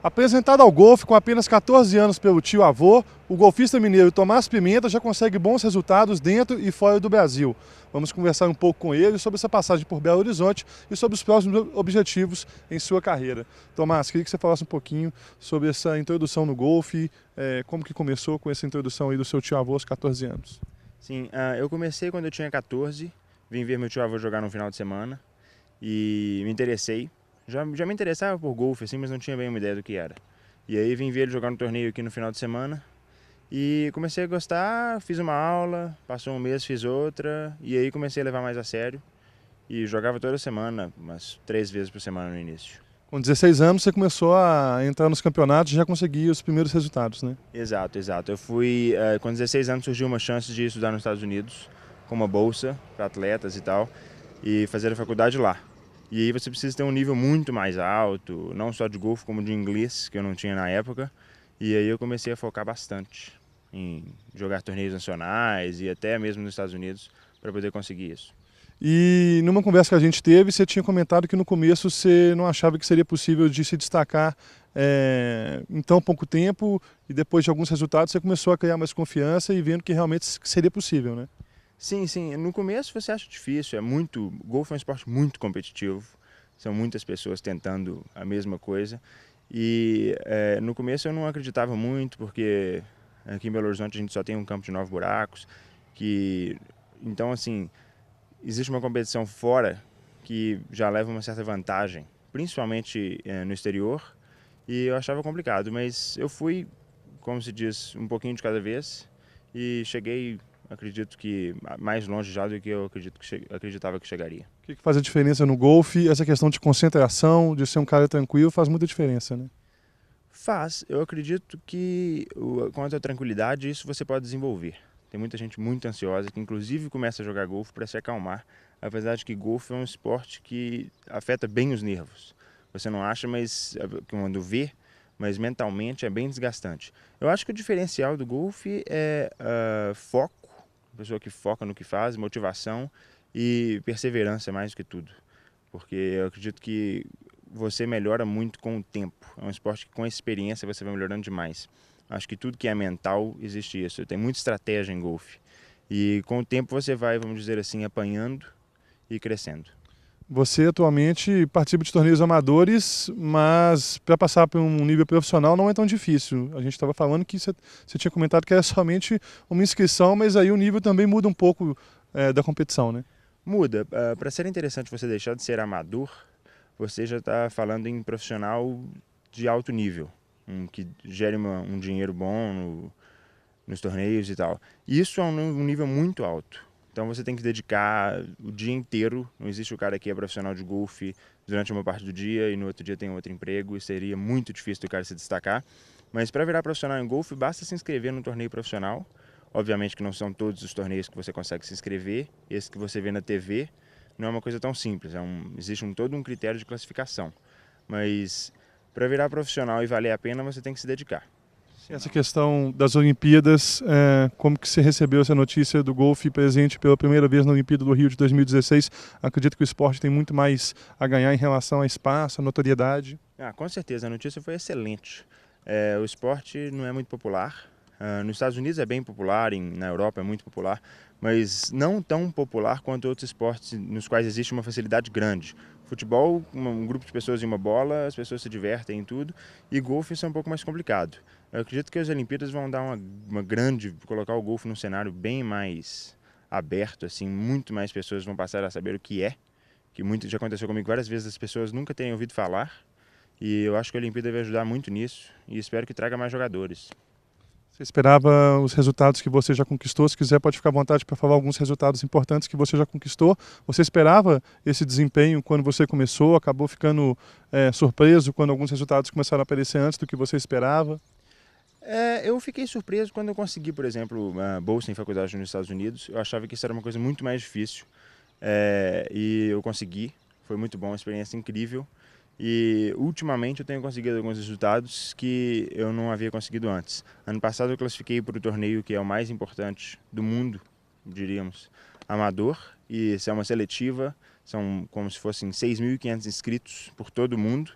Apresentado ao golfe com apenas 14 anos pelo tio-avô, o golfista mineiro Tomás Pimenta já consegue bons resultados dentro e fora do Brasil. Vamos conversar um pouco com ele sobre essa passagem por Belo Horizonte e sobre os próximos objetivos em sua carreira. Tomás, queria que você falasse um pouquinho sobre essa introdução no golfe, como que começou com essa introdução aí do seu tio-avô aos 14 anos. Sim, eu comecei quando eu tinha 14, vim ver meu tio-avô jogar no final de semana e me interessei. Já me interessava por golfe, assim, mas não tinha bem uma ideia do que era. E aí vim ver ele jogar no torneio aqui no final de semana e comecei a gostar, fiz uma aula, passou um mês, fiz outra e aí comecei a levar mais a sério e jogava toda semana, umas 3 vezes por semana no início. Com 16 anos você começou a entrar nos campeonatos e já conseguia os primeiros resultados, né? Exato, exato. Eu fui, com 16 anos surgiu uma chance de estudar nos Estados Unidos com uma bolsa para atletas e tal e fazer a faculdade lá. E aí você precisa ter um nível muito mais alto, não só de golfe como de inglês, que eu não tinha na época. E aí eu comecei a focar bastante em jogar torneios nacionais e até mesmo nos Estados Unidos para poder conseguir isso. E numa conversa que a gente teve, você tinha comentado que no começo você não achava que seria possível de se destacar em tão pouco tempo e depois de alguns resultados você começou a criar mais confiança e vendo que realmente seria possível, né? Sim, sim. No começo você acha difícil, golfe é um esporte muito competitivo, são muitas pessoas tentando a mesma coisa. E no começo eu não acreditava muito, porque aqui em Belo Horizonte a gente só tem um campo de 9 buracos, então assim, existe uma competição fora que já leva uma certa vantagem, principalmente no exterior, e eu achava complicado, mas eu fui, como se diz, um pouquinho de cada vez e cheguei, acredito que mais longe já do que eu acreditava que chegaria. O que faz a diferença no golfe? Essa questão de concentração, de ser um cara tranquilo, faz muita diferença, né? Faz, eu acredito que quanto à tranquilidade, isso você pode desenvolver. Tem muita gente muito ansiosa que inclusive começa a jogar golfe para se acalmar, apesar de que golfe é um esporte que afeta bem os nervos. Você não acha, mas quando vê, mas mentalmente é bem desgastante. Eu acho que o diferencial do golfe é foco, a pessoa que foca no que faz, motivação e perseverança mais do que tudo. Porque eu acredito que você melhora muito com o tempo. É um esporte que com a experiência você vai melhorando demais. Acho que tudo que é mental existe isso. Tem muita estratégia em golfe. E com o tempo você vai, vamos dizer assim, apanhando e crescendo. Você atualmente participa de torneios amadores, mas para passar para um nível profissional não é tão difícil. A gente estava falando que você tinha comentado que era somente uma inscrição, mas aí o nível também muda um pouco da competição, né? Muda. Para ser interessante você deixar de ser amador, você já está falando em profissional de alto nível, que gere um dinheiro bom nos torneios e tal. Isso é um nível muito alto. Então você tem que dedicar o dia inteiro. Não existe o cara que é profissional de golfe durante uma parte do dia e no outro dia tem outro emprego. E seria muito difícil do cara se destacar. Mas para virar profissional em golfe, basta se inscrever num torneio profissional. Obviamente que não são todos os torneios que você consegue se inscrever. Esse que você vê na TV não é uma coisa tão simples. Existe todo um critério de classificação. Mas para virar profissional e valer a pena, você tem que se dedicar. Essa questão das Olimpíadas, como que você recebeu essa notícia do golfe presente pela primeira vez na Olimpíada do Rio de 2016? Acredito que o esporte tem muito mais a ganhar em relação a espaço, a notoriedade. Com certeza, a notícia foi excelente. O esporte não é muito popular. Nos Estados Unidos é bem popular, na Europa é muito popular, mas não tão popular quanto outros esportes nos quais existe uma facilidade grande. Futebol, um grupo de pessoas e uma bola, as pessoas se divertem em tudo, e golfe isso é um pouco mais complicado. Eu acredito que as Olimpíadas vão dar colocar o golfe num cenário bem mais aberto, assim, muito mais pessoas vão passar a saber o que é, já aconteceu comigo várias vezes, as pessoas nunca terem ouvido falar, e eu acho que a Olimpíada vai ajudar muito nisso, e espero que traga mais jogadores. Você esperava os resultados que você já conquistou? Se quiser, pode ficar à vontade para falar alguns resultados importantes que você já conquistou. Você esperava esse desempenho quando você começou? Acabou ficando surpreso quando alguns resultados começaram a aparecer antes do que você esperava? Eu fiquei surpreso quando eu consegui, por exemplo, uma bolsa em faculdade nos Estados Unidos. Eu achava que isso era uma coisa muito mais difícil, e eu consegui. Foi muito bom, uma experiência incrível. E ultimamente eu tenho conseguido alguns resultados que eu não havia conseguido antes. Ano passado eu classifiquei para o torneio que é o mais importante do mundo, diríamos, amador, e isso é uma seletiva, são como se fossem 6.500 inscritos por todo o mundo,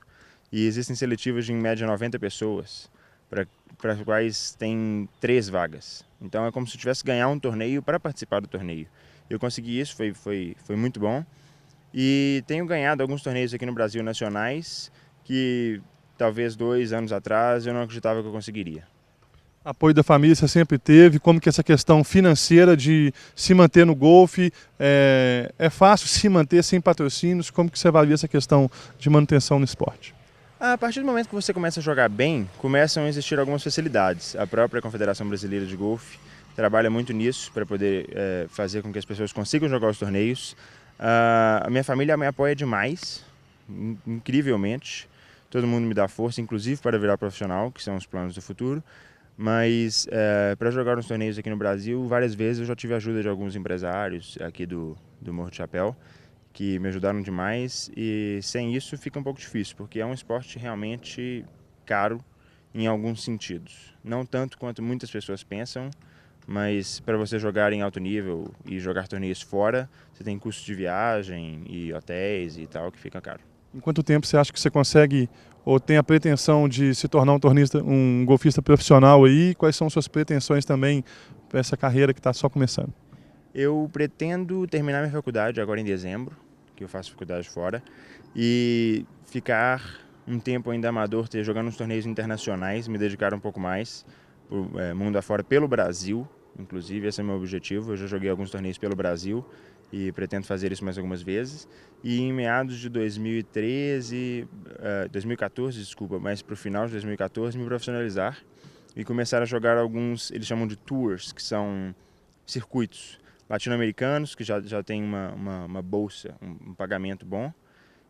E existem seletivas de, em média, 90 pessoas, para as quais tem 3 vagas. Então é como se eu tivesse ganhar um torneio para participar do torneio. Eu consegui isso, foi muito bom. E tenho ganhado alguns torneios aqui no Brasil nacionais que talvez 2 anos atrás eu não acreditava que eu conseguiria. Apoio da família você sempre teve, como que essa questão financeira de se manter no golfe, é fácil se manter sem patrocínios, como que você avalia essa questão de manutenção no esporte? A partir do momento que você começa a jogar bem, começam a existir algumas facilidades. A própria Confederação Brasileira de Golfe trabalha muito nisso para poder fazer com que as pessoas consigam jogar os torneios. A minha família me apoia demais, incrivelmente. Todo mundo me dá força, inclusive para virar profissional, que são os planos do futuro. Mas para jogar nos torneios aqui no Brasil, várias vezes eu já tive a ajuda de alguns empresários aqui do Morro do Chapéu, que me ajudaram demais, e sem isso fica um pouco difícil, porque é um esporte realmente caro em alguns sentidos. Não tanto quanto muitas pessoas pensam, mas para você jogar em alto nível e jogar torneios fora, você tem custos de viagem e hotéis e tal, que fica caro. Em quanto tempo você acha que você consegue ou tem a pretensão de se tornar um golfista profissional aí? Quais são suas pretensões também para essa carreira que está só começando? Eu pretendo terminar minha faculdade agora em dezembro, que eu faço faculdade fora, e ficar um tempo ainda amador, jogando nos torneios internacionais, me dedicar um pouco mais para o mundo afora, pelo Brasil, inclusive, esse é o meu objetivo. Eu já joguei alguns torneios pelo Brasil e pretendo fazer isso mais algumas vezes. E em meados de 2014, desculpa, mas para o final de 2014, me profissionalizar e começar a jogar alguns, eles chamam de tours, que são circuitos latino-americanos, que já tem uma bolsa, um pagamento bom,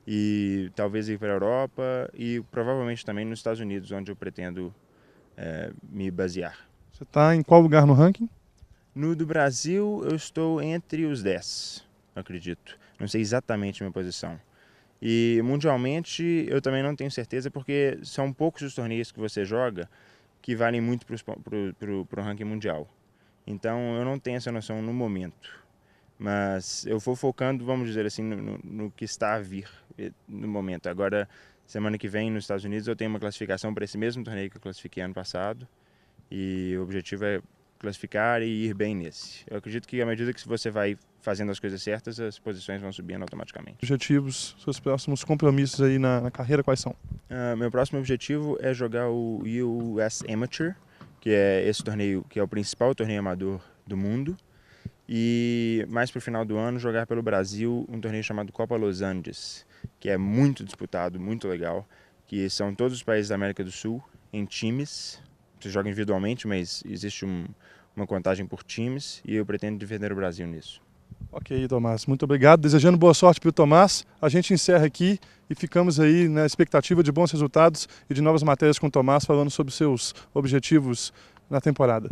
e talvez ir para a Europa e provavelmente também nos Estados Unidos, onde eu pretendo me basear. Você está em qual lugar no ranking? No do Brasil, eu estou entre os 10, acredito. Não sei exatamente a minha posição. E mundialmente, eu também não tenho certeza, porque são poucos os torneios que você joga que valem muito para o ranking mundial. Então, eu não tenho essa noção no momento. Mas eu vou focando, vamos dizer assim, no que está a vir no momento. Agora, semana que vem, nos Estados Unidos, eu tenho uma classificação para esse mesmo torneio que eu classifiquei ano passado. E o objetivo é classificar e ir bem nesse. Eu acredito que à medida que você vai fazendo as coisas certas, as posições vão subindo automaticamente. Objetivos, seus próximos compromissos aí na carreira, quais são? Meu próximo objetivo é jogar o US Amateur, que é esse torneio, que é o principal torneio amador do mundo. E mais para o final do ano, jogar pelo Brasil um torneio chamado Copa Los Andes, que é muito disputado, muito legal, que são todos os países da América do Sul, em times. Você joga individualmente, mas existe uma contagem por times, e eu pretendo defender o Brasil nisso. Ok, Tomás, muito obrigado. Desejando boa sorte para o Tomás. A gente encerra aqui e ficamos aí na expectativa de bons resultados e de novas matérias com o Tomás, falando sobre seus objetivos na temporada.